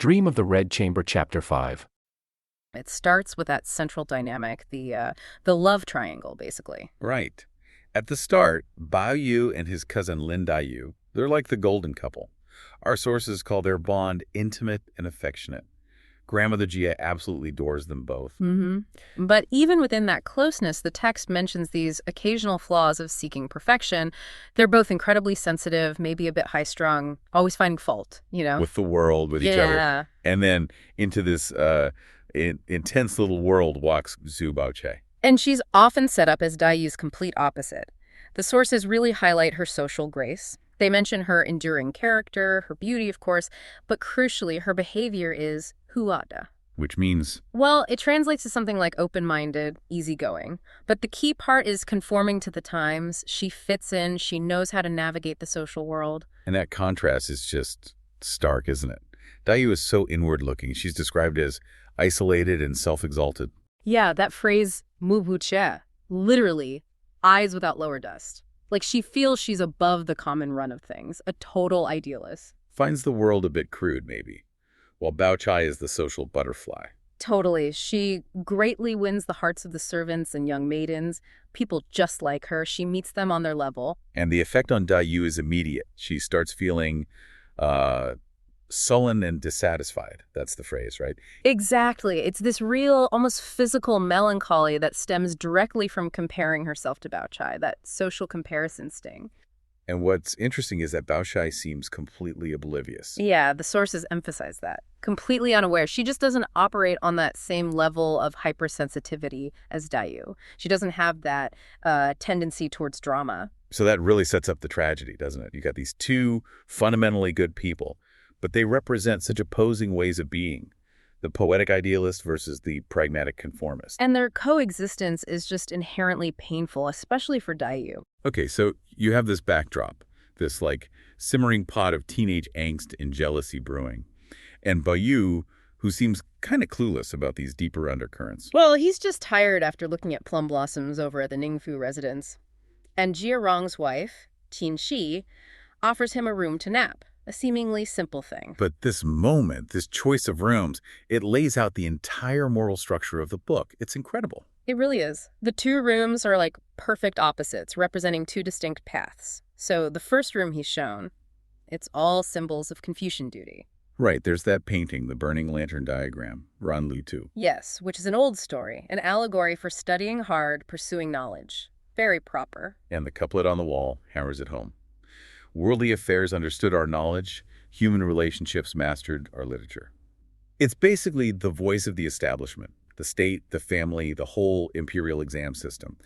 Dream of the Red Chamber, Chapter 5. It starts with that central dynamic, the love triangle, basically. Right. At the start, Bao Yu and his cousin Lin Yu, they're like the golden couple. Our sources call their bond intimate and affectionate. Grandmother Jia absolutely adores them both. But even within that closeness, the text mentions these occasional flaws of seeking perfection. They're both incredibly sensitive, maybe a bit high-strung, always finding fault, With the world, with each other. And then into this intense little world walks Zhu Baoche. And she's often set up as Daiyu's complete opposite. The sources really highlight her social grace. They mention her enduring character, her beauty, of course, but crucially, her behavior is huada. Which means? Well, it translates to something like open-minded, easygoing. But the key part is conforming to the times. She fits in. She knows how to navigate the social world. And that contrast is just stark, isn't it? Daiyu is so inward-looking. She's described as isolated and self-exalted. Yeah, that phrase, mubuche, literally, eyes without lower dust. Like she feels she's above the common run of things, a total idealist. Finds the world a bit crude, maybe, while Bao Chai is the social butterfly. Totally. She greatly wins the hearts of the servants and young maidens, people just like her. She meets them on their level. And the effect on Daiyu is immediate. She starts feeling sullen and dissatisfied. That's the phrase, right? Exactly. It's this real, almost physical melancholy that stems directly from comparing herself to Bao Chai, that social comparison sting. And what's interesting is that Bao Chai seems completely oblivious. Yeah, the sources emphasize that. Completely unaware. She just doesn't operate on that same level of hypersensitivity as Daiyu. She doesn't have that tendency towards drama. So that really sets up the tragedy, doesn't it? You got these two fundamentally good people, but they represent such opposing ways of being. The poetic idealist versus the pragmatic conformist. And their coexistence is just inherently painful, especially for Daiyu. Okay, so you have this backdrop, this like simmering pot of teenage angst and jealousy brewing. And Bayu, who seems kind of clueless about these deeper undercurrents. Well, he's just tired after looking at plum blossoms over at the Ningfu residence. And Jia Rong's wife, Qin Shi, offers him a room to nap. A seemingly simple thing. But this moment, this choice of rooms, it lays out the entire moral structure of the book. It's incredible. It really is. The two rooms are like perfect opposites, representing two distinct paths. So the first room he's shown, it's all symbols of Confucian duty. Right, there's that painting, the burning lantern diagram, Ran Lu Tu. Yes, which is an old story, an allegory for studying hard, pursuing knowledge. Very proper. And the couplet on the wall hammers it home. Worldly affairs understood our knowledge, human relationships mastered our literature. It's basically the voice of the establishment, the state, the family, the whole imperial exam system.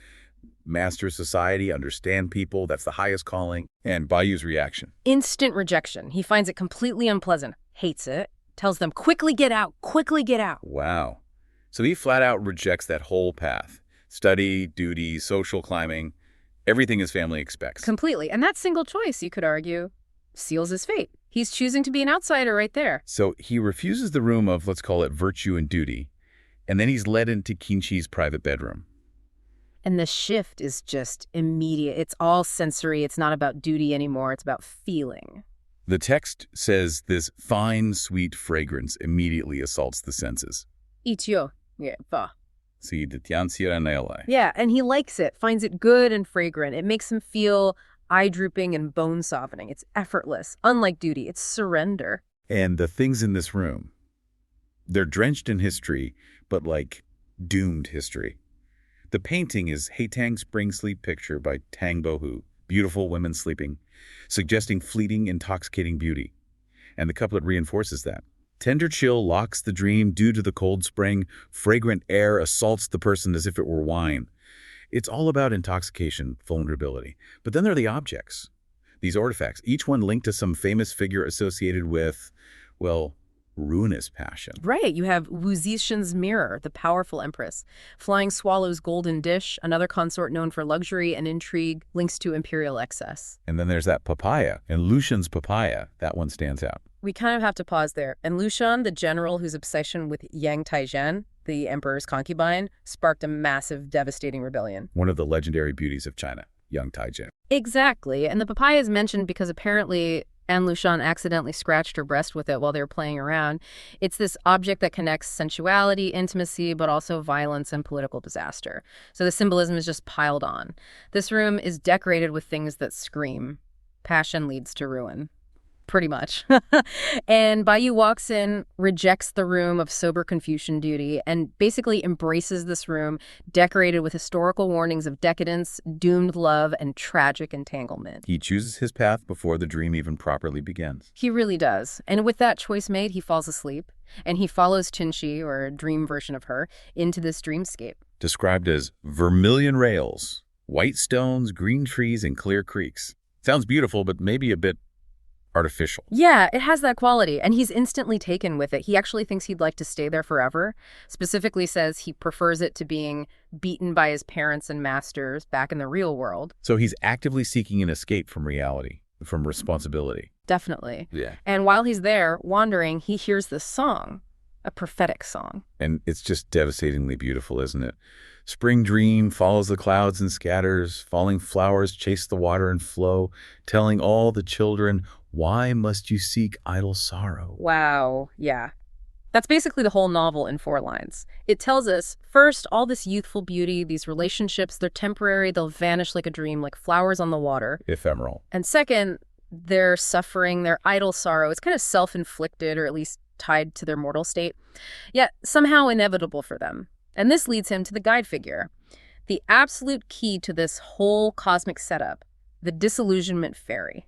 Master society, understand people, that's the highest calling. And Bayu's reaction. Instant rejection. He finds it completely unpleasant, hates it, tells them, quickly get out, quickly get out. Wow. So he flat out rejects that whole path. Study, duty, social climbing. Everything his family expects. Completely. And that single choice, you could argue, seals his fate. He's choosing to be an outsider right there. So he refuses the room of, let's call it, virtue and duty, and then he's led into Qinqi's private bedroom. And the shift is just immediate. It's all sensory. It's not about duty anymore. It's about feeling. The text says this fine, sweet fragrance immediately assaults the senses. Itio. Yeah, ba. Yeah, and he likes it, finds it good and fragrant. It makes him feel eye-drooping and bone-softening. It's effortless. Unlike duty, it's surrender. And the things in this room, they're drenched in history, but like doomed history. The painting is Haitang Spring Sleep Picture by Tang Bohu, beautiful women sleeping, suggesting fleeting, intoxicating beauty. And the couplet reinforces that. Tender chill locks the dream due to the cold spring. Fragrant air assaults the person as if it were wine. It's all about intoxication, vulnerability. But then there are the objects, these artifacts, each one linked to some famous figure associated with, well, ruinous passion. Right. You have Wu Zixin's mirror, the powerful empress. Flying Swallow's golden dish, another consort known for luxury and intrigue, links to imperial excess. And then there's that papaya, and Lucian's papaya. That one stands out. We kind of have to pause there. And Lucian, the general whose obsession with Yang Taizhen, the emperor's concubine, sparked a massive, devastating rebellion. One of the legendary beauties of China, Yang Taizhen. Exactly. And the papaya is mentioned because apparently and Lushan accidentally scratched her breast with it while they were playing around. It's this object that connects sensuality, intimacy, but also violence and political disaster. So the symbolism is just piled on. This room is decorated with things that scream. Passion leads to ruin. Pretty much. And Bayu walks in, rejects the room of sober Confucian duty, and basically embraces this room decorated with historical warnings of decadence, doomed love, and tragic entanglement. He chooses his path before the dream even properly begins. He really does. And with that choice made, he falls asleep, and he follows Chinchi, or a dream version of her, into this dreamscape. Described as vermilion rails, white stones, green trees, and clear creeks. Sounds beautiful, but maybe a bit artificial. Yeah, it has that quality, and he's instantly taken with it. He actually thinks he'd like to stay there forever. Specifically says he prefers it to being beaten by his parents and masters back in the real world. So he's actively seeking an escape from reality, from responsibility. Definitely. Yeah. And while he's there, wandering, he hears this song, a prophetic song. And it's just devastatingly beautiful, isn't it? Spring dream follows the clouds and scatters, falling flowers chase the water and flow, telling all the children, why must you seek idle sorrow? Wow, yeah. That's basically the whole novel in 4 lines. It tells us, first, all this youthful beauty, these relationships, they're temporary, they'll vanish like a dream, like flowers on the water. Ephemeral. And second, their suffering, their idle sorrow, it's kind of self-inflicted, or at least tied to their mortal state, yet somehow inevitable for them. And this leads him to the guide figure, the absolute key to this whole cosmic setup, the disillusionment fairy.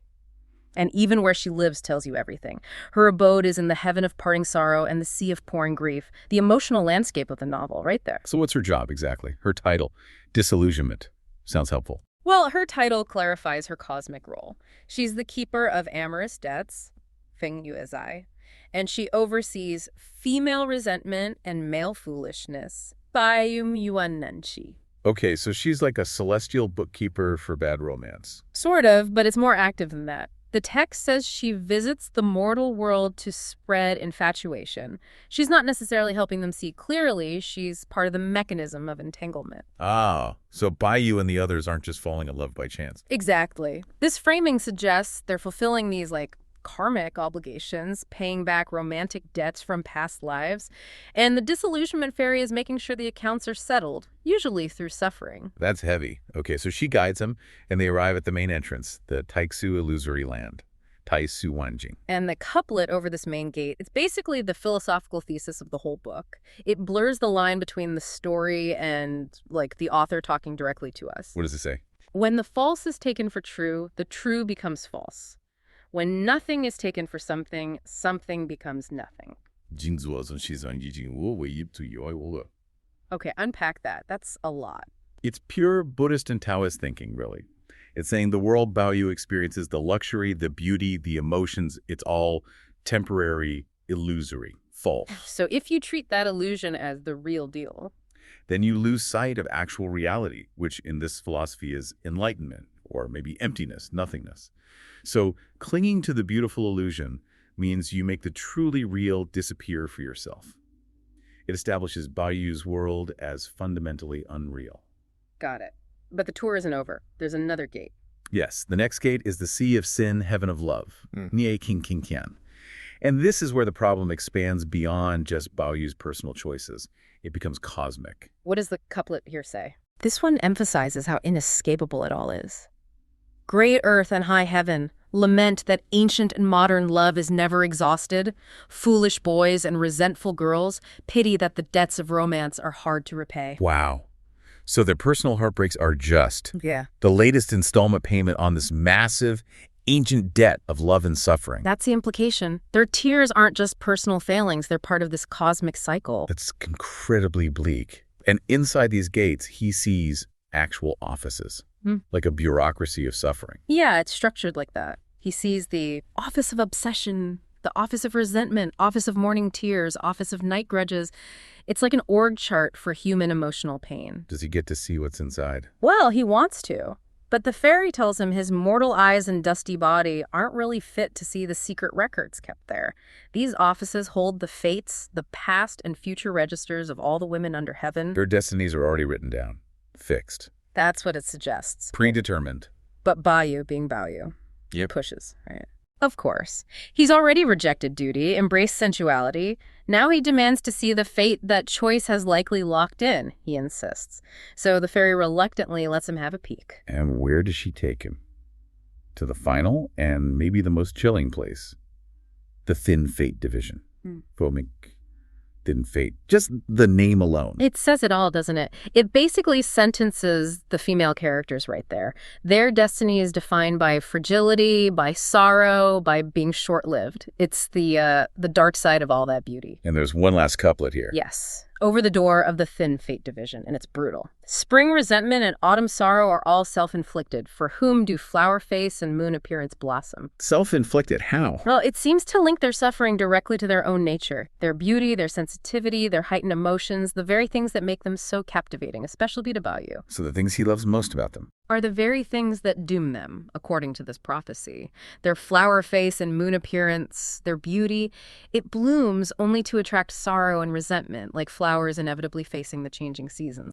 And even where she lives tells you everything. Her abode is in the heaven of parting sorrow and the sea of pouring grief, the emotional landscape of the novel right there. So what's her job exactly? Her title, Disillusionment. Sounds helpful. Well, her title clarifies her cosmic role. She's the keeper of amorous debts, Feng Yuezai, and she oversees female resentment and male foolishness, Baiyum Yuan Nanchi. Okay, so she's like a celestial bookkeeper for bad romance. Sort of, but it's more active than that. The text says she visits the mortal world to spread infatuation. She's not necessarily helping them see clearly. She's part of the mechanism of entanglement. Ah, so Bayu and the others aren't just falling in love by chance. Exactly. This framing suggests they're fulfilling these, karmic obligations, paying back romantic debts from past lives, and the disillusionment fairy is making sure the accounts are settled, usually through suffering. That's heavy. Okay, so she guides him, and they arrive at the main entrance, the Taixu Illusory Land, Taisu Wanjing. And the couplet over this main gate, it's basically the philosophical thesis of the whole book. It blurs the line between the story and, the author talking directly to us. What does it say? When the false is taken for true, the true becomes false. When nothing is taken for something, something becomes nothing. Okay, unpack that. That's a lot. It's pure Buddhist and Taoist thinking, really. It's saying the world Baoyu experiences, the luxury, the beauty, the emotions, it's all temporary, illusory, false. So if you treat that illusion as the real deal, then you lose sight of actual reality, which in this philosophy is enlightenment, or maybe emptiness, nothingness. So clinging to the beautiful illusion means you make the truly real disappear for yourself. It establishes Bayu's world as fundamentally unreal. Got it. But the tour isn't over. There's another gate. Yes, the next gate is the Sea of Sin, Heaven of Love, Nie King King Kian. And this is where the problem expands beyond just Baoyu's personal choices. It becomes cosmic. What does the couplet here say? This one emphasizes how inescapable it all is. Great earth and high heaven, lament that ancient and modern love is never exhausted. Foolish boys and resentful girls, pity that the debts of romance are hard to repay. Wow. So their personal heartbreaks are just the latest installment payment on this massive, ancient debt of love and suffering. That's the implication. Their tears aren't just personal failings. They're part of this cosmic cycle. That's incredibly bleak. And inside these gates, he sees actual offices, like a bureaucracy of suffering. Yeah, it's structured like that. He sees the office of obsession, the office of resentment, office of morning tears, office of night grudges. It's like an org chart for human emotional pain. Does he get to see what's inside? Well, he wants to. But the fairy tells him his mortal eyes and dusty body aren't really fit to see the secret records kept there. These offices hold the fates, the past and future registers of all the women under heaven. Their destinies are already written down, fixed. That's what it suggests. Predetermined. But Bayu, being Bayu, pushes, right? Of course. He's already rejected duty, embraced sensuality. Now he demands to see the fate that choice has likely locked in, he insists. So the fairy reluctantly lets him have a peek. And where does she take him? To the final and maybe the most chilling place. The Thin Fate Division. Fomic Thin Fate. Just the name alone. It says it all, doesn't it? It basically sentences the female characters right there. Their destiny is defined by fragility, by sorrow, by being short-lived. It's the dark side of all that beauty. And there's one last couplet here. Yes. Over the door of the Thin Fate Division, and it's brutal. Spring resentment and autumn sorrow are all self-inflicted. For whom do flower face and moon appearance blossom? Self-inflicted how? Well, it seems to link their suffering directly to their own nature. Their beauty, their sensitivity, their heightened emotions, the very things that make them so captivating, especially to Bao Yu. So the things he loves most about them Are the very things that doom them, according to this prophecy. Their flower face and moon appearance, their beauty, it blooms only to attract sorrow and resentment, like flowers inevitably facing the changing seasons.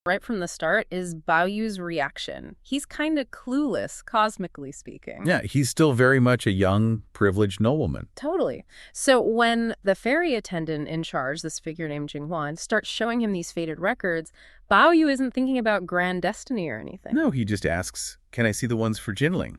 Right from the start is Bao Yu's reaction. He's kind of clueless, cosmically speaking. Yeah, he's still very much a young, privileged nobleman. Totally. So when the fairy attendant in charge, this figure named Jinghuan, starts showing him these faded records, Bao Yu isn't thinking about grand destiny or anything. No, he just asks, can I see the ones for Jinling,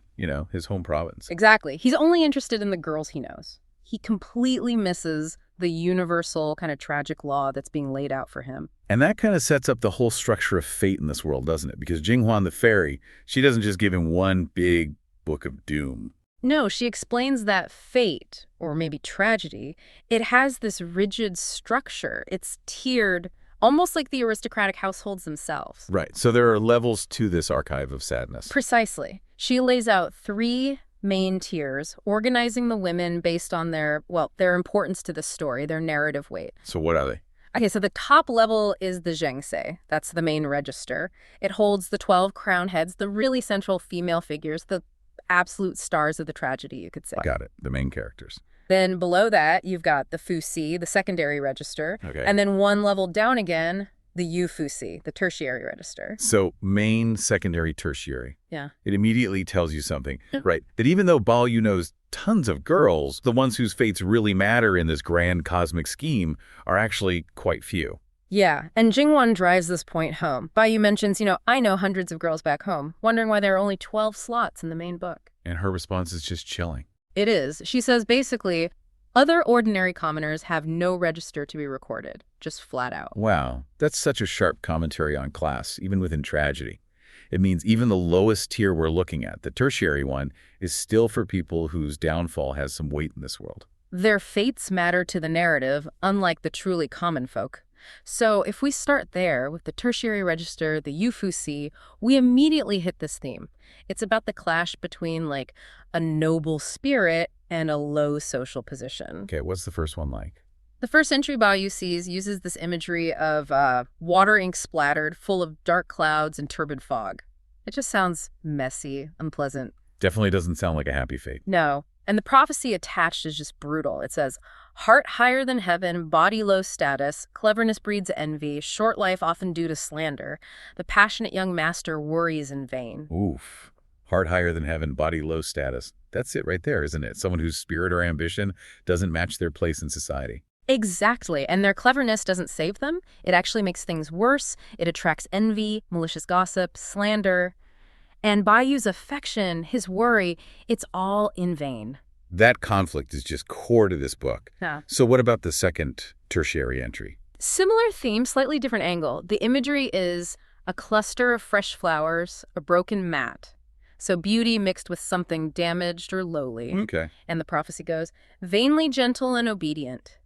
his home province? Exactly. He's only interested in the girls he knows. He completely misses the universal kind of tragic law that's being laid out for him. And that kind of sets up the whole structure of fate in this world, doesn't it? Because Jinghuan the fairy, she doesn't just give him one big book of doom. No, she explains that fate, or maybe tragedy, it has this rigid structure. It's tiered, almost like the aristocratic households themselves. Right. So there are levels to this archive of sadness. Precisely. She lays out 3 main tiers, organizing the women based on their importance to the story, their narrative weight. So what are they? Okay, so the top level is the Zhengse. That's the main register. It holds the 12 crown heads, the really central female figures, the absolute stars of the tragedy, you could say. Got it. The main characters. Then below that, you've got the Fuxi, the secondary register. Okay. And then one level down again, the Yu Fuxi, the tertiary register. So main, secondary, tertiary. Yeah. It immediately tells you something, right? That even though Bao Yu knows tons of girls, the ones whose fates really matter in this grand cosmic scheme are actually quite few. Yeah, and Jinghuan drives this point home. Bao Yu mentions, I know hundreds of girls back home, wondering why there are only 12 slots in the main book. And her response is just chilling. It is. She says basically, other ordinary commoners have no register to be recorded, just flat out. Wow, that's such a sharp commentary on class, even within tragedy. It means even the lowest tier we're looking at, the tertiary one, is still for people whose downfall has some weight in this world. Their fates matter to the narrative, unlike the truly common folk. So if we start there with the tertiary register, the Yu Fuxi, we immediately hit this theme. It's about the clash between like a noble spirit and a low social position. Okay, what's the first one like? The first entry Bao Yu sees uses this imagery of water ink splattered, full of dark clouds and turbid fog. It just sounds messy, unpleasant. Definitely doesn't sound like a happy fate. No. And the prophecy attached is just brutal. It says, heart higher than heaven, body low status, cleverness breeds envy, short life often due to slander. The passionate young master worries in vain. Oof. Heart higher than heaven, body low status. That's it right there, isn't it? Someone whose spirit or ambition doesn't match their place in society. Exactly. And their cleverness doesn't save them. It actually makes things worse. It attracts envy, malicious gossip, slander. And Bao Yu's affection, his worry, it's all in vain. That conflict is just core to this book. Yeah. So what about the second tertiary entry? Similar theme, slightly different angle. The imagery is a cluster of fresh flowers, a broken mat. So beauty mixed with something damaged or lowly. Okay. And the prophecy goes, vainly gentle and obedient.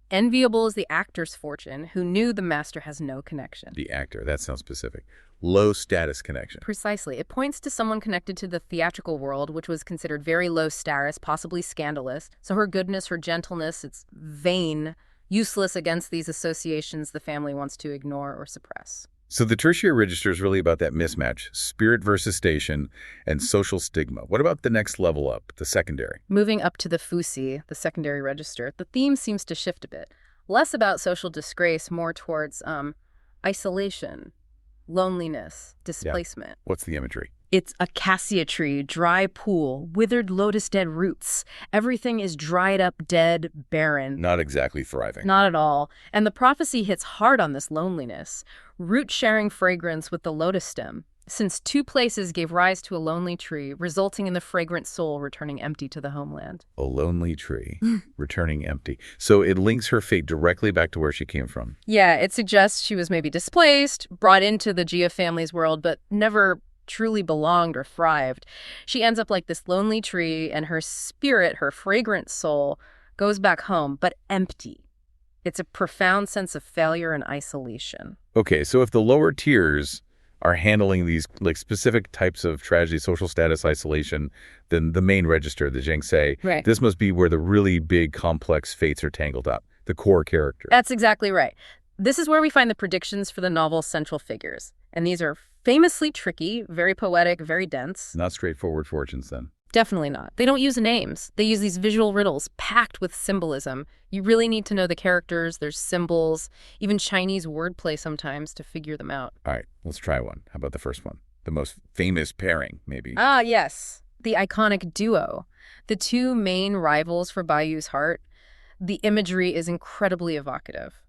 Enviable is the actor's fortune, who knew the master has no connection. The actor, that sounds specific. Low status connection. Precisely. It points to someone connected to the theatrical world, which was considered very low status, possibly scandalous. So her goodness, her gentleness, it's vain, useless against these associations the family wants to ignore or suppress. So the tertiary register is really about that mismatch, spirit versus station, and social stigma. What about the next level up, the secondary? Moving up to the Fuxi, the secondary register, the theme seems to shift a bit. Less about social disgrace, more towards isolation, loneliness, displacement. Yeah. What's the imagery? It's a cassia tree, dry pool, withered lotus dead roots. Everything is dried up, dead, barren. Not exactly thriving. Not at all. And the prophecy hits hard on this loneliness. Root sharing fragrance with the lotus stem. Since two places gave rise to a lonely tree, resulting in the fragrant soul returning empty to the homeland. A lonely tree, returning empty. So it links her fate directly back to where she came from. Yeah, it suggests she was maybe displaced, brought into the Jia family's world, but never truly belonged or thrived. She ends up like this lonely tree, and her spirit, her fragrant soul, goes back home, but empty. It's a profound sense of failure and isolation. Okay, so if the lower tiers are handling these like specific types of tragedy, social status, isolation, then the main register, the Jiangxi, Right. this must be where the really big, complex fates are tangled up, the core character. That's exactly right. This is where we find the predictions for the novel's central figures. And these are famously tricky, very poetic, very dense. Not straightforward fortunes, then. Definitely not. They don't use names. They use these visual riddles packed with symbolism. You really need to know the characters, their symbols, even Chinese wordplay sometimes to figure them out. All right, let's try one. How about the first one? The most famous pairing, maybe. Ah, yes. The iconic duo. The two main rivals for Bayou's heart. The imagery is incredibly evocative.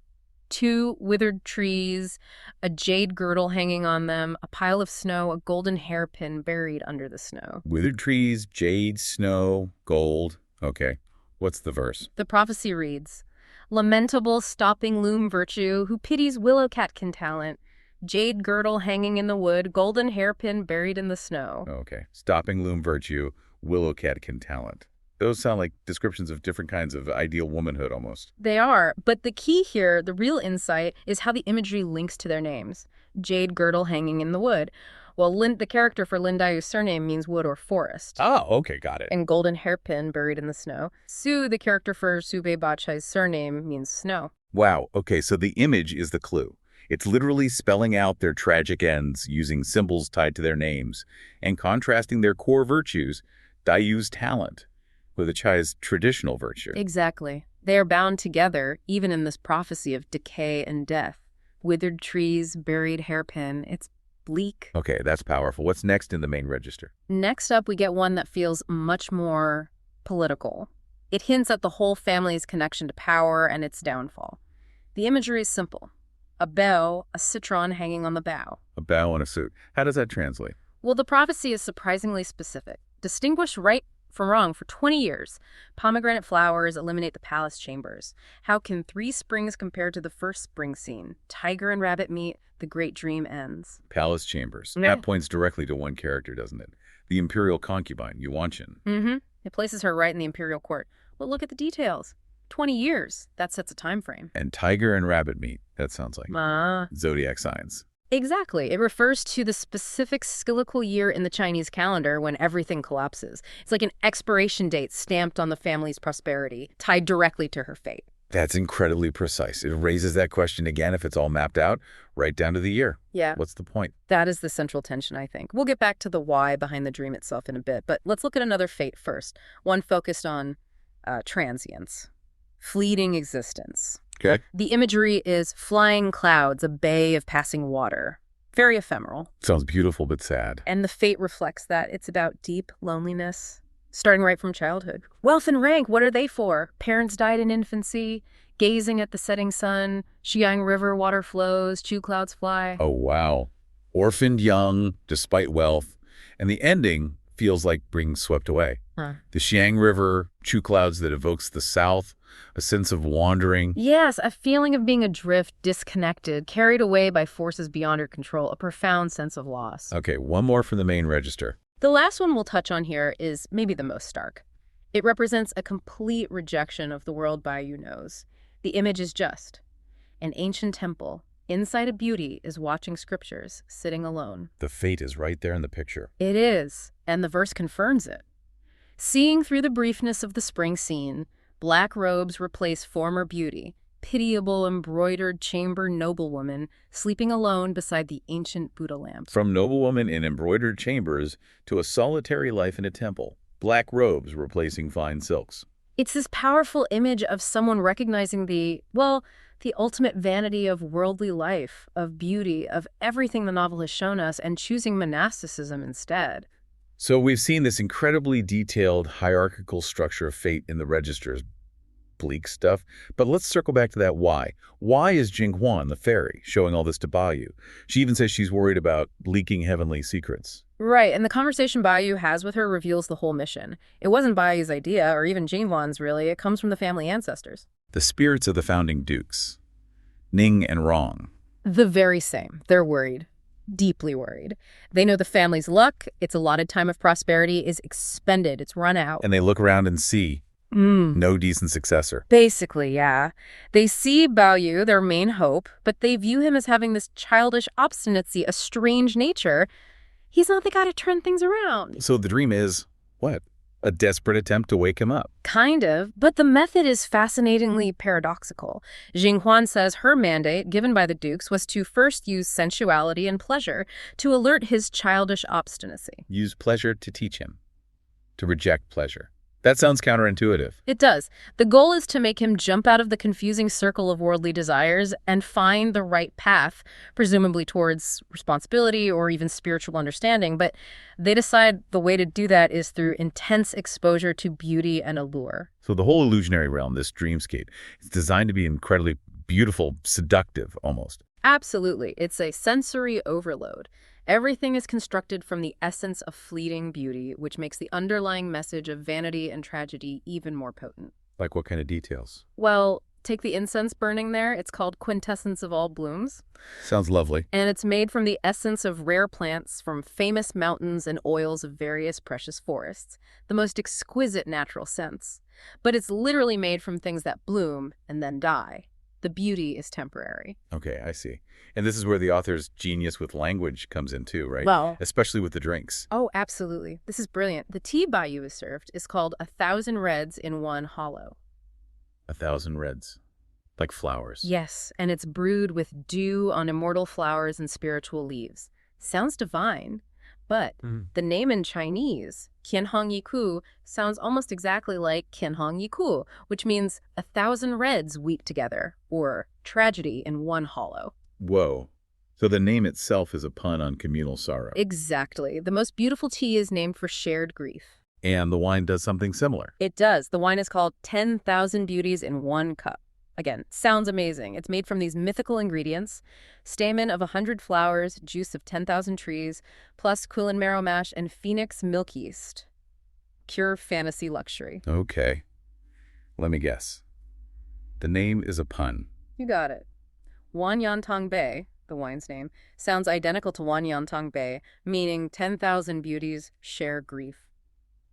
Two withered trees, a jade girdle hanging on them, a pile of snow, a golden hairpin buried under the snow. Withered trees, jade, snow, gold. Okay, what's the verse? The prophecy reads, "Lamentable stopping loom virtue, who pities willow catkin talent, jade girdle hanging in the wood, golden hairpin buried in the snow." Okay, stopping loom virtue, willow catkin talent. Those sound like descriptions of different kinds of ideal womanhood almost. They are, but the key here, the real insight, is how the imagery links to their names. Jade girdle hanging in the wood. Well, the character for Lin Dayu's surname means wood or forest. Oh, okay, got it. And golden hairpin buried in the snow. Su, the character for Su Beibaqi's surname, means snow. Wow, okay, so the image is the clue. It's literally spelling out their tragic ends using symbols tied to their names and contrasting their core virtues, Dayu's talent, with the Chai's traditional virtue. Exactly. They are bound together, even in this prophecy of decay and death. Withered trees, buried hairpin. It's bleak. Okay, that's powerful. What's next in the main register? Next up, we get one that feels much more political. It hints at the whole family's connection to power and its downfall. The imagery is simple. A bow, a citron hanging on the bough. A bow and a suit. How does that translate? Well, the prophecy is surprisingly specific. Distinguish right from wrong for 20 years. Pomegranate flowers eliminate the palace chambers. How can 3 springs compare to the first spring scene? Tiger and rabbit meet, the great dream ends. Palace chambers. Yeah. That points directly to one character, doesn't it? The imperial concubine, Yuanshan. Mm-hmm. It places her right in the imperial court. Well, look at the details. 20 years. That sets a time frame. And tiger and rabbit meat. That sounds like zodiac signs. Exactly. It refers to the specific skillical year in the Chinese calendar when everything collapses. It's like an expiration date stamped on the family's prosperity, tied directly to her fate. That's incredibly precise. It raises that question again if it's all mapped out, right down to the year. Yeah. What's the point? That is the central tension, I think. We'll get back to the why behind the dream itself in a bit, but let's look at another fate first, one focused on transience, fleeting existence. Okay. The imagery is flying clouds, a bay of passing water. Very ephemeral. Sounds beautiful but sad. And the fate reflects that. It's about deep loneliness, starting right from childhood. Wealth and rank, what are they for? Parents died in infancy, gazing at the setting sun, Xiang River water flows, Chu clouds fly. Oh, wow. Orphaned young, despite wealth. And the ending feels like being swept away. Huh. The Xiang River, Chu clouds that evokes the south, a sense of wandering. Yes, a feeling of being adrift, disconnected, carried away by forces beyond her control, a profound sense of loss. Okay, one more from the main register. The last one we'll touch on here is maybe the most stark. It represents a complete rejection of the world Baiyu knows. The image is just an ancient temple. Inside a beauty is watching scriptures, sitting alone. The fate is right there in the picture. It is, and the verse confirms it. Seeing through the briefness of the spring scene, black robes replace former beauty, pitiable embroidered chamber noblewoman sleeping alone beside the ancient Buddha lamp. From noblewoman in embroidered chambers to a solitary life in a temple, black robes replacing fine silks. It's this powerful image of someone recognizing the The ultimate vanity of worldly life, of beauty, of everything the novel has shown us, and choosing monasticism instead. So we've seen this incredibly detailed hierarchical structure of fate in the registers, bleak stuff, but let's circle back to that why. Why is Jinghuan, the fairy, showing all this to Bayu? She even says she's worried about leaking heavenly secrets. Right, and the conversation Bayu has with her reveals the whole mission. It wasn't Bayu's idea, or even Jinghuan's really. It comes from the family ancestors. The spirits of the founding dukes, Ning and Rong. The very same. They're worried. Deeply worried. They know the family's luck, its allotted time of prosperity is expended. It's run out. And they look around and see no decent successor. Basically, yeah. They see Baoyu, their main hope, but they view him as having this childish obstinacy, a strange nature. He's not the guy to turn things around. So the dream is, what? A desperate attempt to wake him up. Kind of, but the method is fascinatingly paradoxical. Jinghuan says her mandate, given by the dukes, was to first use sensuality and pleasure to alert his childish obstinacy. Use pleasure to teach him. To reject pleasure. That sounds counterintuitive. It does. The goal is to make him jump out of the confusing circle of worldly desires and find the right path, presumably towards responsibility or even spiritual understanding. But they decide the way to do that is through intense exposure to beauty and allure. So the whole illusionary realm, this dreamscape, is designed to be incredibly beautiful, seductive almost. Absolutely. It's a sensory overload. Everything is constructed from the essence of fleeting beauty, which makes the underlying message of vanity and tragedy even more potent. Like what kind of details? Well, take the incense burning there. It's called Quintessence of All Blooms. Sounds lovely. And it's made from the essence of rare plants from famous mountains and oils of various precious forests. The most exquisite natural scents. But it's literally made from things that bloom and then die. The beauty is temporary. Okay, I see. And this is where the author's genius with language comes in too, right? Well, especially with the drinks. Oh, absolutely. This is brilliant. The tea Bayu is served is called 1,000 Reds in One Hollow. 1,000 reds. Like flowers. Yes, and it's brewed with dew on immortal flowers and spiritual leaves. Sounds divine, but the name in Chinese, Qianhong Yiku, sounds almost exactly like Qianhong Yiku, which means 1,000 reds weep together, or tragedy in one hollow. Whoa. So the name itself is a pun on communal sorrow. Exactly. The most beautiful tea is named for shared grief. And the wine does something similar. It does. The wine is called 10,000 Beauties in One Cup. Again, sounds amazing. It's made from these mythical ingredients: stamen of 100 flowers, juice of 10,000 trees, plus Kulin marrow mash and Phoenix milk yeast. Pure fantasy luxury. Okay. Let me guess. The name is a pun. You got it. Wanyantong Bay, the wine's name, sounds identical to Wanyantong Bay, meaning 10,000 beauties share grief.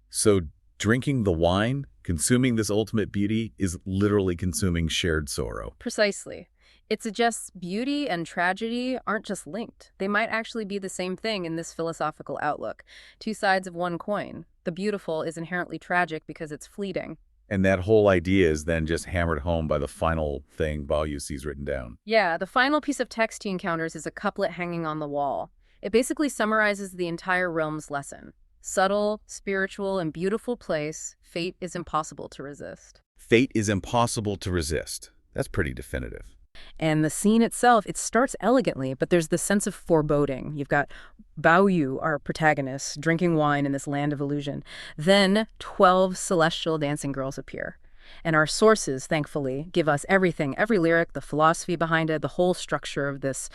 So drinking the wine, consuming this ultimate beauty, is literally consuming shared sorrow. Precisely. It suggests beauty and tragedy aren't just linked. They might actually be the same thing in this philosophical outlook. Two sides of one coin. The beautiful is inherently tragic because it's fleeting. And that whole idea is then just hammered home by the final thing Baoyu sees written down. Yeah, the final piece of text he encounters is a couplet hanging on the wall. It basically summarizes the entire realm's lesson. Subtle, spiritual, and beautiful place, fate is impossible to resist. Fate is impossible to resist. That's pretty definitive. And the scene itself, it starts elegantly, but there's this sense of foreboding. You've got Baoyu, our protagonist, drinking wine in this land of illusion. Then 12 celestial dancing girls appear. And our sources, thankfully, give us everything, every lyric, the philosophy behind it, the whole structure of this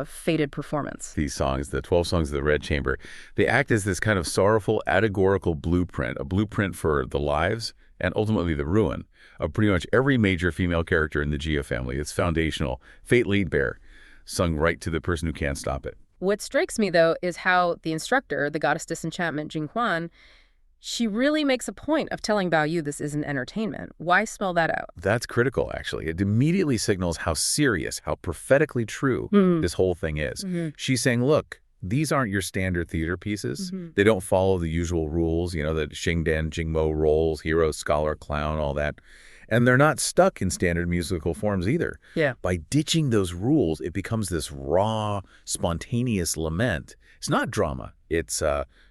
fated performance. These songs, the 12 songs of the Red Chamber, they act as this kind of sorrowful, allegorical blueprint, a blueprint for the lives and ultimately the ruin of pretty much every major female character in the Jia family. It's foundational. Fate lead bear, sung right to the person who can't stop it. What strikes me, though, is how the instructor, the goddess disenchantment, Jinghuan, she really makes a point of telling Baoyu this isn't entertainment. Why spell that out? That's critical, actually. It immediately signals how serious, how prophetically true this whole thing is. She's saying, look, these aren't your standard theater pieces. They don't follow the usual rules, you know, the Xingdian, Jingmo roles, hero, scholar, clown, all that. And they're not stuck in standard musical forms either. Yeah. By ditching those rules, it becomes this raw, spontaneous lament. It's not drama. It's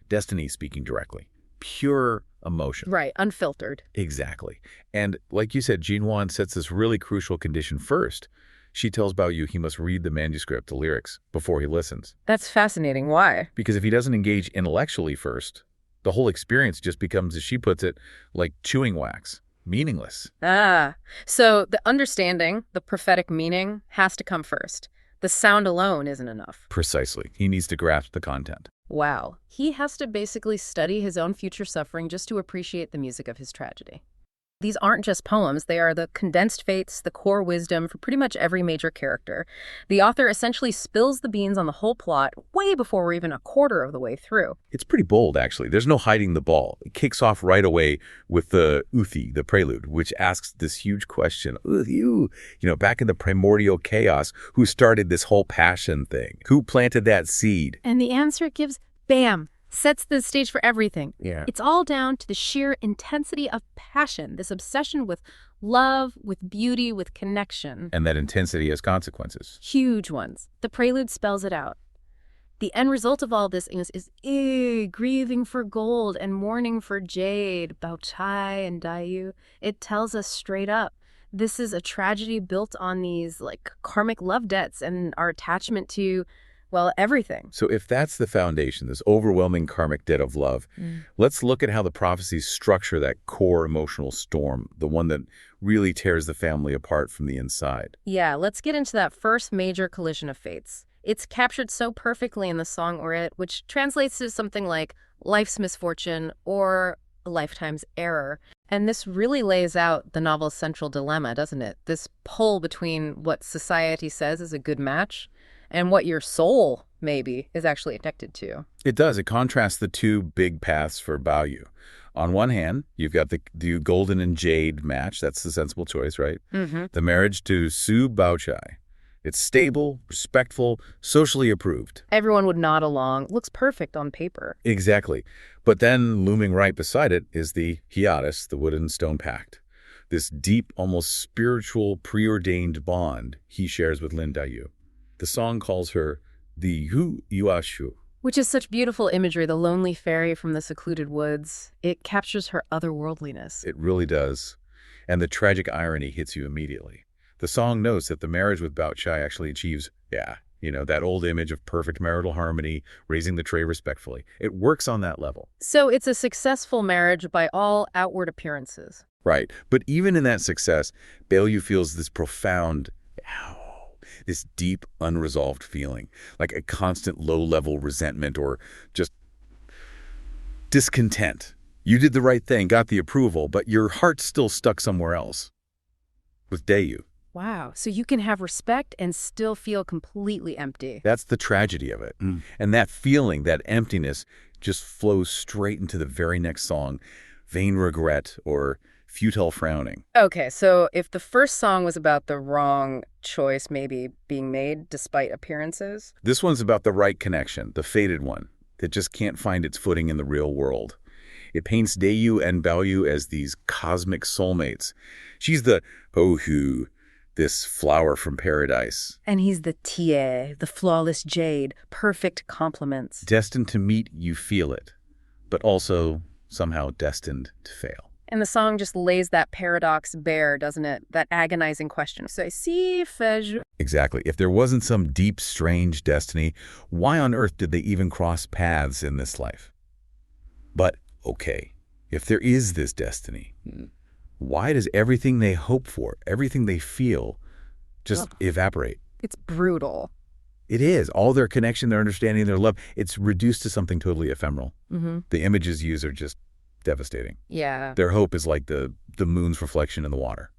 destiny speaking directly. Pure emotion. Right, unfiltered. Exactly. And like you said, Jinwan sets this really crucial condition first. She tells Bao Yu he must read the manuscript, the lyrics, before he listens. That's fascinating. Why? Because if he doesn't engage intellectually first, the whole experience just becomes, as she puts it, like chewing wax, meaningless. Ah, so the understanding, the prophetic meaning, has to come first. The sound alone isn't enough. Precisely. He needs to grasp the content. Wow. He has to basically study his own future suffering just to appreciate the music of his tragedy. These aren't just poems, they are the condensed fates, the core wisdom for pretty much every major character. The author essentially spills the beans on the whole plot way before we're even a quarter of the way through. It's pretty bold, actually. There's no hiding the ball. It kicks off right away with the Uthi, the prelude, which asks this huge question. Back in the primordial chaos, who started this whole passion thing? Who planted that seed? And the answer it gives, bam, sets the stage for everything. Yeah. It's all down to the sheer intensity of passion, this obsession with love, with beauty, with connection. And that intensity has consequences. Huge ones. The prelude spells it out. The end result of all this is grieving for gold and mourning for jade, Bao Chai and Dayu. It tells us straight up, this is a tragedy built on these karmic love debts and our attachment to, well, everything. So if that's the foundation, this overwhelming karmic debt of love, let's look at how the prophecies structure that core emotional storm, the one that really tears the family apart from the inside. Yeah, let's get into that first major collision of fates. It's captured so perfectly in the song Orit, which translates to something like life's misfortune or a lifetime's error. And this really lays out the novel's central dilemma, doesn't it? This pull between what society says is a good match and what your soul, maybe, is actually connected to. It does. It contrasts the two big paths for Bao Yu. On one hand, you've got the golden and jade match. That's the sensible choice, right? Mm-hmm. The marriage to Su Baochai. It's stable, respectful, socially approved. Everyone would nod along. Looks perfect on paper. Exactly. But then looming right beside it is the hiatus, the wood and stone pact. This deep, almost spiritual, preordained bond he shares with Lin Dayu. The song calls her the Yu Yuashu. Which is such beautiful imagery, the lonely fairy from the secluded woods. It captures her otherworldliness. It really does. And the tragic irony hits you immediately. The song notes that the marriage with Bao Chai actually achieves, that old image of perfect marital harmony, raising the tray respectfully. It works on that level. So it's a successful marriage by all outward appearances. Right. But even in that success, Bao Yu feels this profound, this deep, unresolved feeling, like a constant low-level resentment or just discontent. You did the right thing, got the approval, but your heart's still stuck somewhere else. With Dayu. Wow. So you can have respect and still feel completely empty. That's the tragedy of it. And that feeling, that emptiness, just flows straight into the very next song, Vain Regret or Futile Frowning. Okay, so if the first song was about the wrong choice maybe being made despite appearances. This one's about the right connection, the fated one, that just can't find its footing in the real world. It paints Dayu and Bao Yu as these cosmic soulmates. She's the Pohu, this flower from paradise. And he's the Tie, the flawless jade, perfect compliments. Destined to meet, you feel it, but also somehow destined to fail. And the song just lays that paradox bare, doesn't it? That agonizing question. So, si fais-je? Exactly. If there wasn't some deep, strange destiny, why on earth did they even cross paths in this life? But, okay, if there is this destiny, why does everything they hope for, everything they feel, just evaporate? It's brutal. It is. All their connection, their understanding, their love, it's reduced to something totally ephemeral. The images used are just devastating. Yeah. Their hope is like the moon's reflection in the water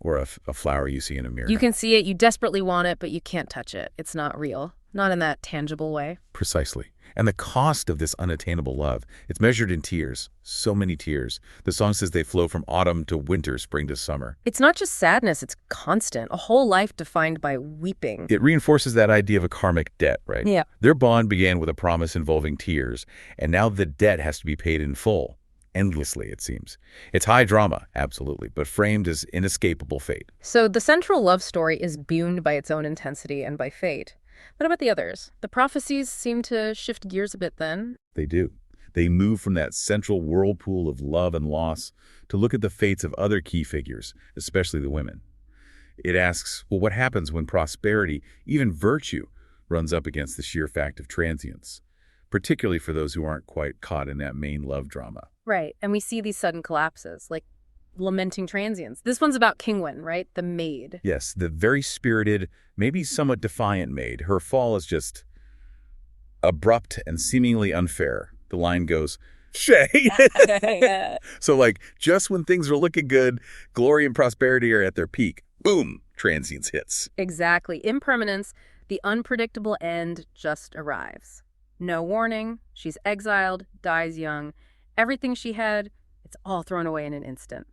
or a flower you see in a mirror. You can see it, you desperately want it, but you can't touch it. It's not real. Not in that tangible way. Precisely. And the cost of this unattainable love, it's measured in tears. So many tears. The song says they flow from autumn to winter, spring to summer. It's not just sadness, it's constant. A whole life defined by weeping. It reinforces that idea of a karmic debt, right? Yeah. Their bond began with a promise involving tears, and now the debt has to be paid in full. Endlessly, it seems. It's high drama, absolutely, but framed as inescapable fate. So the central love story is buoyed by its own intensity and by fate. What about the others? The prophecies seem to shift gears a bit then. They do. They move from that central whirlpool of love and loss to look at the fates of other key figures, especially the women. It asks, well, what happens when prosperity, even virtue, runs up against the sheer fact of transience, particularly for those who aren't quite caught in that main love drama? Right, and we see these sudden collapses, like lamenting transients. This one's about Kingwyn, right? The maid. Yes, the very spirited, maybe somewhat defiant maid. Her fall is just abrupt and seemingly unfair. The line goes, Shay! So like, just when things are looking good, glory and prosperity are at their peak. Boom! Transience hits. Exactly. Impermanence, the unpredictable end just arrives. No warning, she's exiled, dies young. Everything she had, it's all thrown away in an instant.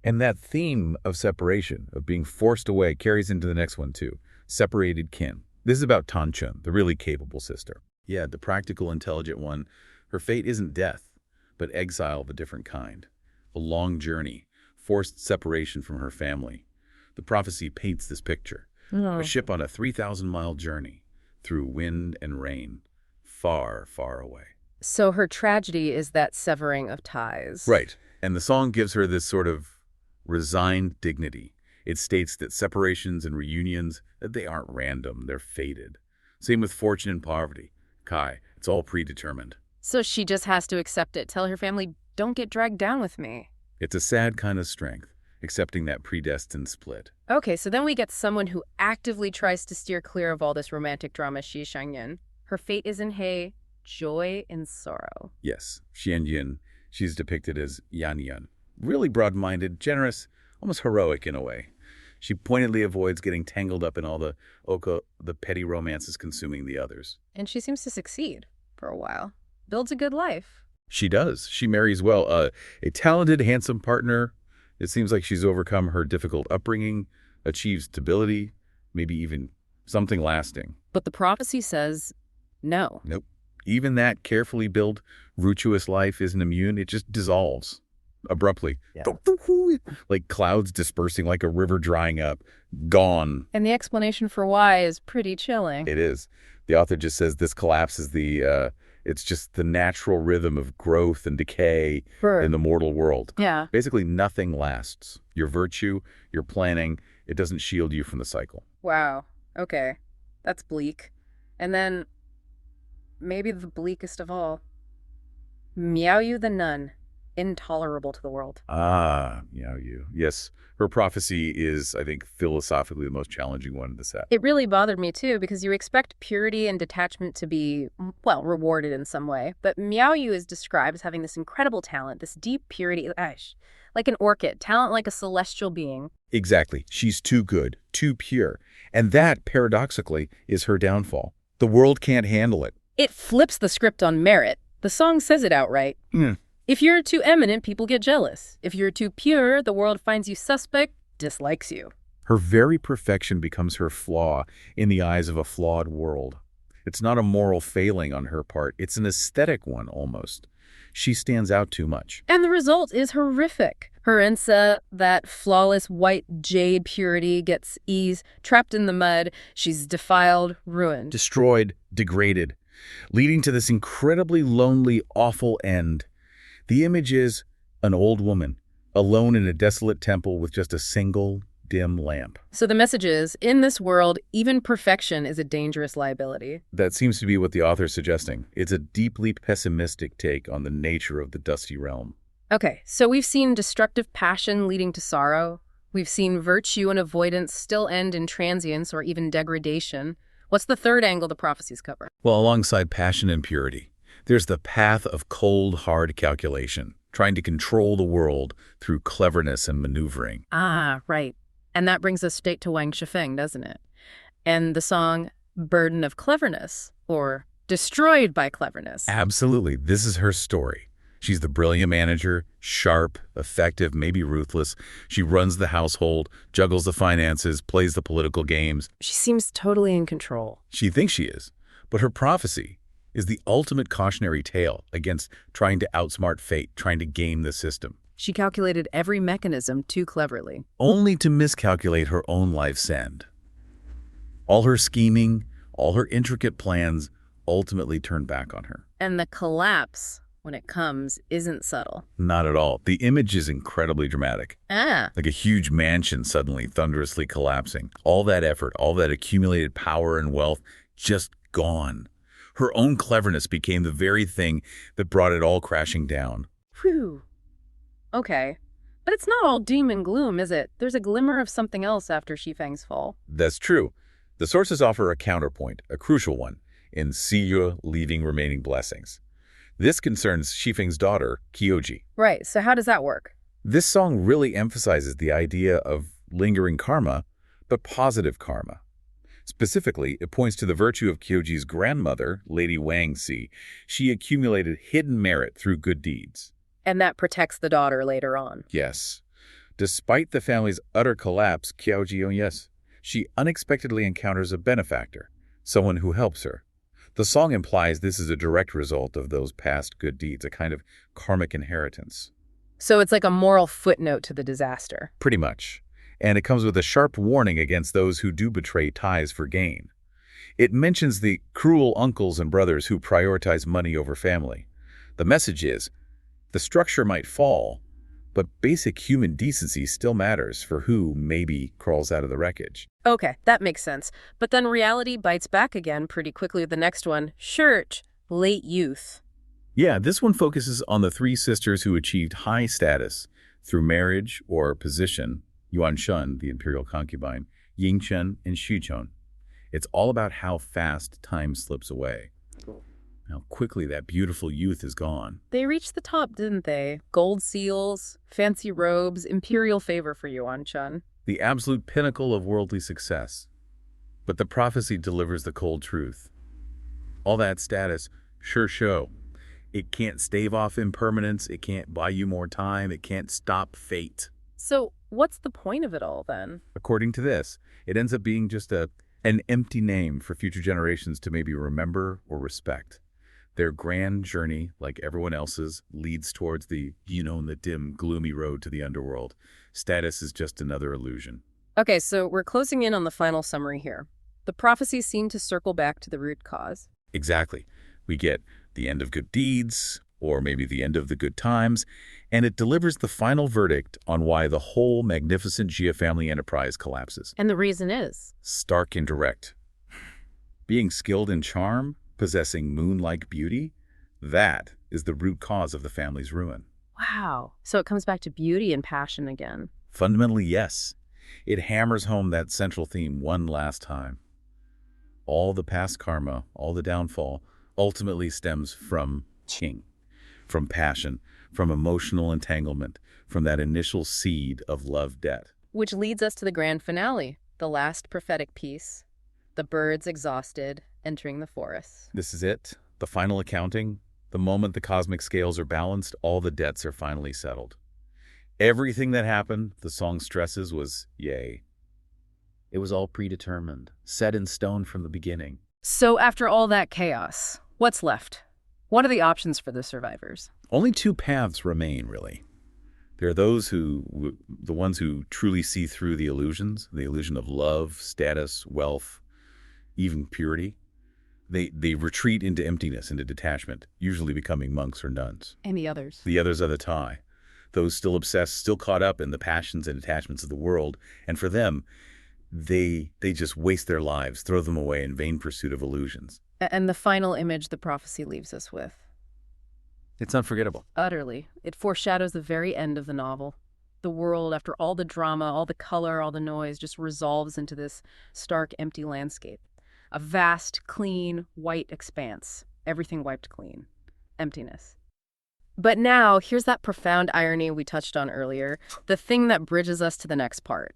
And that theme of separation, of being forced away, carries into the next one too. Separated kin. This is about Tanchun, the really capable sister. Yeah, the practical, intelligent one. Her fate isn't death, but exile of a different kind. A long journey, forced separation from her family. The prophecy paints this picture. A ship on a 3,000-mile journey through wind and rain, far, far away. So her tragedy is that severing of ties. Right. And the song gives her this sort of resigned dignity. It states that separations and reunions, that they aren't random, they're fated. Same with fortune and poverty. Kai, it's all predetermined. So she just has to accept it. Tell her family, don't get dragged down with me. It's a sad kind of strength, accepting that predestined split. Okay, so then we get someone who actively tries to steer clear of all this romantic drama, Shi Shangyan. Her fate is in Hei, joy in sorrow. Yes, Xianyin, she's depicted as Yan. Really broad-minded, generous, almost heroic in a way. She pointedly avoids getting tangled up in all the petty romances consuming the others. And she seems to succeed for a while. Builds a good life. She does. She marries well. A talented, handsome partner. It seems like she's overcome her difficult upbringing, achieved stability, maybe even something lasting. But the prophecy says no. Nope. Even that carefully built, virtuous life isn't immune. It just dissolves abruptly. Yeah. Like clouds dispersing, like a river drying up. Gone. And the explanation for why is pretty chilling. It is. The author just says this collapse is it's just the natural rhythm of growth and decay in the mortal world. Yeah. Basically, nothing lasts. Your virtue, your planning, it doesn't shield you from the cycle. Wow. Okay. That's bleak. And then, maybe the bleakest of all, Miaoyu the nun, intolerable to the world. Ah, Miaoyu. Yes, her prophecy is, I think, philosophically the most challenging one in the set. It really bothered me, too, because you expect purity and detachment to be, well, rewarded in some way. But Miaoyu is described as having this incredible talent, this deep purity, like an orchid, talent like a celestial being. Exactly. She's too good, too pure. And that, paradoxically, is her downfall. The world can't handle it. It flips the script on merit. The song says it outright. If you're too eminent, people get jealous. If you're too pure, the world finds you suspect, dislikes you. Her very perfection becomes her flaw in the eyes of a flawed world. It's not a moral failing on her part. It's an aesthetic one, almost. She stands out too much. And the result is horrific. Her Ensa, that flawless white jade purity, gets trapped in the mud. She's defiled, ruined. Destroyed, degraded, leading to this incredibly lonely, awful end. The image is an old woman, alone in a desolate temple with just a single dim lamp. So the message is, in this world, even perfection is a dangerous liability. That seems to be what the author's suggesting. It's a deeply pessimistic take on the nature of the dusty realm. Okay, so we've seen destructive passion leading to sorrow. We've seen virtue and avoidance still end in transience or even degradation. What's the third angle the prophecies cover? Well, alongside passion and purity, there's the path of cold, hard calculation, trying to control the world through cleverness and maneuvering. Ah, right. And that brings us straight to Wang Shifeng, doesn't it? And the song Burden of Cleverness, or Destroyed by Cleverness. Absolutely. This is her story. She's the brilliant manager, sharp, effective, maybe ruthless. She runs the household, juggles the finances, plays the political games. She seems totally in control. She thinks she is. But her prophecy is the ultimate cautionary tale against trying to outsmart fate, trying to game the system. She calculated every mechanism too cleverly. Only to miscalculate her own life's end. All her scheming, all her intricate plans ultimately turned back on her. And the collapse, when it comes, isn't subtle. Not at all. The image is incredibly dramatic. Ah, Like a huge mansion suddenly thunderously collapsing. All that effort, all that accumulated power and wealth, just gone. Her own cleverness became the very thing that brought it all crashing down. phew. Okay. But it's not all doom and gloom, is it? There's a glimmer of something else after Shifeng's fall. That's true. The sources offer a counterpoint, a crucial one, in Siyue leaving remaining blessings. This concerns Shifeng's daughter, Kyoji. Right, so how does that work? This song really emphasizes the idea of lingering karma, but positive karma. Specifically, it points to the virtue of Kyoji's grandmother, Lady Wang Si. She accumulated hidden merit through good deeds. And that protects the daughter later on. Yes. Despite the family's utter collapse, she unexpectedly encounters a benefactor, someone who helps her. The song implies this is a direct result of those past good deeds, a kind of karmic inheritance. So it's like a moral footnote to the disaster. Pretty much. And it comes with a sharp warning against those who do betray ties for gain. It mentions the cruel uncles and brothers who prioritize money over family. The message is, the structure might fall, but basic human decency still matters for who maybe crawls out of the wreckage. Okay, that makes sense. But then reality bites back again pretty quickly with the next one. Church, late youth. Yeah, this one focuses on the three sisters who achieved high status through marriage or position, Yuan Shun, the imperial concubine, Ying Chen, and Xu Chun. It's all about how fast time slips away. How quickly that beautiful youth is gone. They reached the top, didn't they? Gold seals, fancy robes, imperial favor for Yuan Chun. The absolute pinnacle of worldly success. But the prophecy delivers the cold truth. All that status, sure show. It can't stave off impermanence, it can't buy you more time, it can't stop fate. So what's the point of it all then? According to this, it ends up being just an empty name for future generations to maybe remember or respect. Their grand journey, like everyone else's, leads towards the dim, gloomy road to the underworld. Status is just another illusion. Okay, so we're closing in on the final summary here. The prophecies seem to circle back to the root cause. Exactly. We get the end of good deeds, or maybe the end of the good times, and it delivers the final verdict on why the whole magnificent Jia family enterprise collapses. And the reason is? Stark and direct. Being skilled in charm, possessing moon-like beauty, that is the root cause of the family's ruin. Wow. So it comes back to beauty and passion again. Fundamentally, yes. It hammers home that central theme one last time. All the past karma, all the downfall, ultimately stems from qing, from passion, from emotional entanglement, from that initial seed of love debt. Which leads us to the grand finale, the last prophetic piece. The birds exhausted, entering the forest. This is it. The final accounting. The moment the cosmic scales are balanced, all the debts are finally settled. Everything that happened, the song stresses, was yay. It was all predetermined, set in stone from the beginning. So after all that chaos, what's left? What are the options for the survivors? Only two paths remain, really. There are those the ones who truly see through the illusions, the illusion of love, status, wealth, even purity. They retreat into emptiness, into detachment, usually becoming monks or nuns. And the others? The others are the Tai, those still obsessed, still caught up in the passions and attachments of the world. And for them, they just waste their lives, throw them away in vain pursuit of illusions. And the final image the prophecy leaves us with? It's unforgettable. Utterly. It foreshadows the very end of the novel. The world, after all the drama, all the color, all the noise, just resolves into this stark, empty landscape. A vast, clean, white expanse. Everything wiped clean. Emptiness. But now, here's that profound irony we touched on earlier, the thing that bridges us to the next part.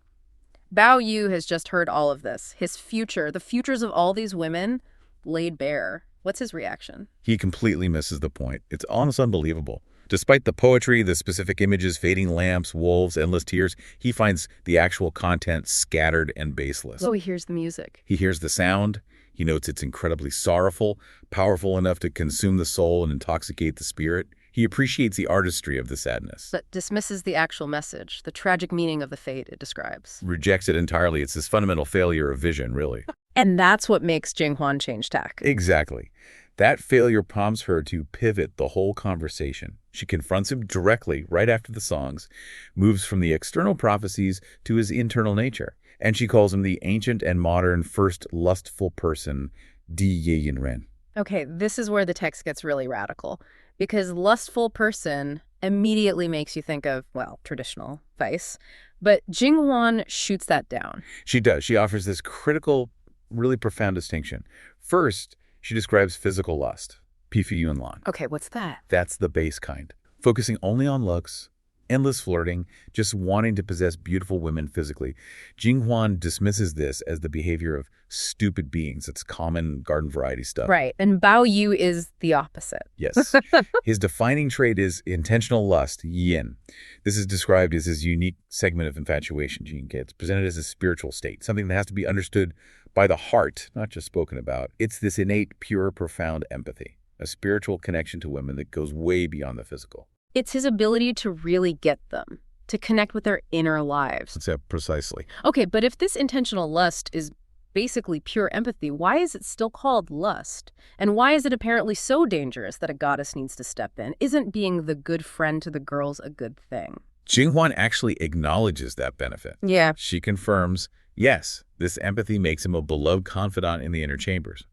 Bao Yu has just heard all of this. His future, the futures of all these women, laid bare. What's his reaction? He completely misses the point. It's almost unbelievable. Despite the poetry, the specific images, fading lamps, wolves, endless tears, he finds the actual content scattered and baseless. Oh, he hears the music. He hears the sound. He notes it's incredibly sorrowful, powerful enough to consume the soul and intoxicate the spirit. He appreciates the artistry of the sadness. But dismisses the actual message, the tragic meaning of the fate it describes. Rejects it entirely. It's this fundamental failure of vision, really. And that's what makes Jing Huan change tack. Exactly. That failure prompts her to pivot the whole conversation. She confronts him directly right after the songs, moves from the external prophecies to his internal nature, and she calls him the ancient and modern first lustful person, Di Yin Ren. Okay, this is where the text gets really radical, because lustful person immediately makes you think of, well, traditional vice. But Jinghuan shoots that down. She does. She offers this critical, really profound distinction. First, she describes physical lust, Pifu Yunlan. Okay, what's that? That's the base kind, focusing only on looks, endless flirting, just wanting to possess beautiful women physically. Jinghuan dismisses this as the behavior of stupid beings. It's common garden variety stuff. Right, and Bao Yu is the opposite. Yes. His defining trait is intentional lust, yin. This is described as his unique segment of infatuation, Jing. It's presented as a spiritual state, something that has to be understood by the heart, not just spoken about. It's this innate, pure, profound empathy, a spiritual connection to women that goes way beyond the physical. It's his ability to really get them, to connect with their inner lives. That's it, precisely. Okay, but if this intentional lust is basically pure empathy, why is it still called lust? And why is it apparently so dangerous that a goddess needs to step in? Isn't being the good friend to the girls a good thing? Jinghuan actually acknowledges that benefit. Yeah. She confirms, yes, this empathy makes him a beloved confidant in the inner chambers.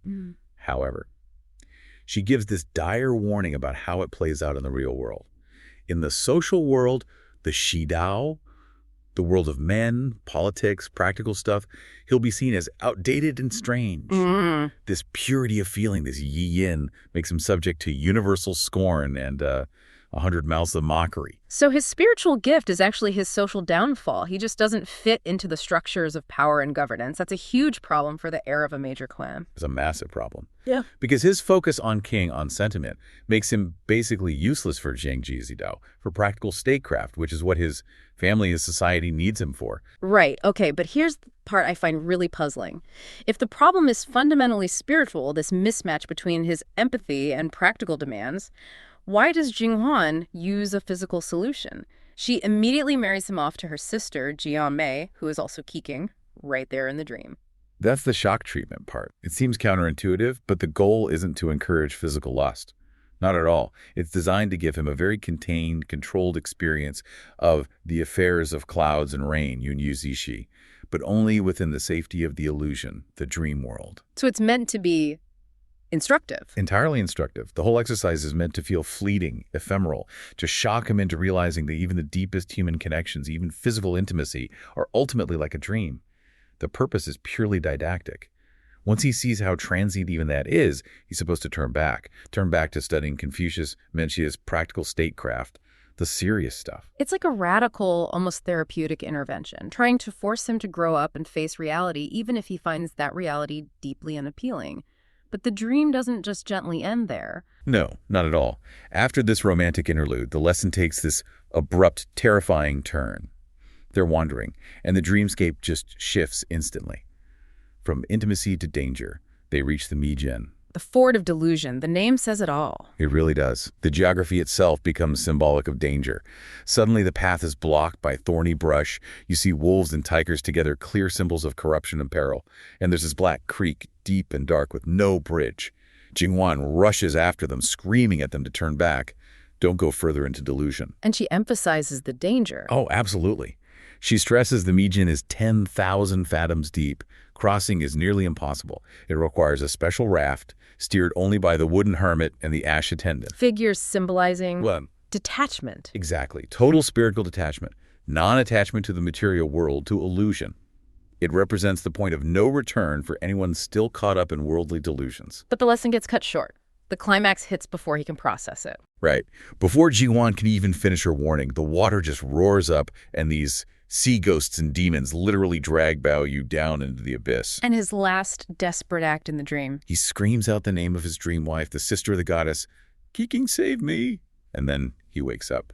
However, she gives this dire warning about how it plays out in the real world. In the social world, the Shidao, the world of men, politics, practical stuff, he'll be seen as outdated and strange. This purity of feeling, this yi-yin, makes him subject to universal scorn and 100 mouths of mockery. So his spiritual gift is actually his social downfall. He just doesn't fit into the structures of power and governance. That's a huge problem for the heir of a major clan. It's a massive problem. Yeah. Because his focus on king, on sentiment, makes him basically useless for Zhang Jizidao, for practical statecraft, which is what his family and society needs him for. Right. Okay, but here's the part I find really puzzling. If the problem is fundamentally spiritual, this mismatch between his empathy and practical demands, why does Jinghuan use a physical solution? She immediately marries him off to her sister, Jian Mei, who is also King, right there in the dream. That's the shock treatment part. It seems counterintuitive, but the goal isn't to encourage physical lust. Not at all. It's designed to give him a very contained, controlled experience of the affairs of clouds and rain, Yun Yu Zishi, but only within the safety of the illusion, the dream world. So it's meant to be instructive. Entirely instructive. The whole exercise is meant to feel fleeting, ephemeral, to shock him into realizing that even the deepest human connections, even physical intimacy, are ultimately like a dream. The purpose is purely didactic. Once he sees how transient even that is, he's supposed to turn back to studying Confucius, Mencius, practical statecraft, the serious stuff. It's like a radical, almost therapeutic intervention, trying to force him to grow up and face reality, even if he finds that reality deeply unappealing. But the dream doesn't just gently end there. No, not at all. After this romantic interlude, the lesson takes this abrupt, terrifying turn. They're wandering, and the dreamscape just shifts instantly. From intimacy to danger, they reach the Mijin. The Ford of Delusion, the name says it all. It really does. The geography itself becomes symbolic of danger. Suddenly the path is blocked by thorny brush. You see wolves and tigers together, clear symbols of corruption and peril. And there's this black creek, deep and dark with no bridge. Jinghuan rushes after them, screaming at them to turn back. Don't go further into delusion. And she emphasizes the danger. Oh, absolutely. She stresses the Mijin is 10,000 fathoms deep. Crossing is nearly impossible. It requires a special raft, steered only by the wooden hermit and the ash attendant. Figures symbolizing Well, detachment. exactly. Total spiritual detachment. Non-attachment to the material world, to illusion. It represents the point of no return for anyone still caught up in worldly delusions. But the lesson gets cut short. The climax hits before he can process it. Right. Before Jinghuan can even finish her warning, the water just roars up and these sea ghosts and demons literally drag Bao Yu down into the abyss. And his last desperate act in the dream. He screams out the name of his dream wife, the sister of the goddess, "King, save me!" And then he wakes up.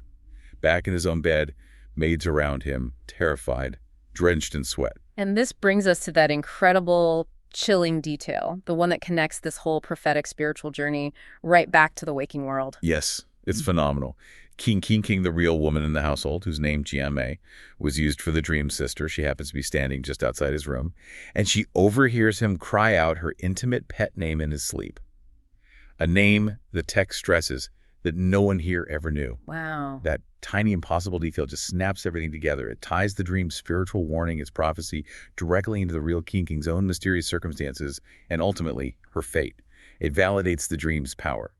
Back in his own bed, maids around him, terrified, drenched in sweat. And this brings us to that incredible, chilling detail, the one that connects this whole prophetic spiritual journey right back to the waking world. Yes, it's phenomenal. King, the real woman in the household, whose name Jian Mei, was used for the dream sister. She happens to be standing just outside his room, and she overhears him cry out her intimate pet name in his sleep. A name the text stresses that no one here ever knew. Wow. That tiny impossible detail just snaps everything together. It ties the dream's spiritual warning, its prophecy, directly into the real King's own mysterious circumstances and ultimately her fate. It validates the dream's power.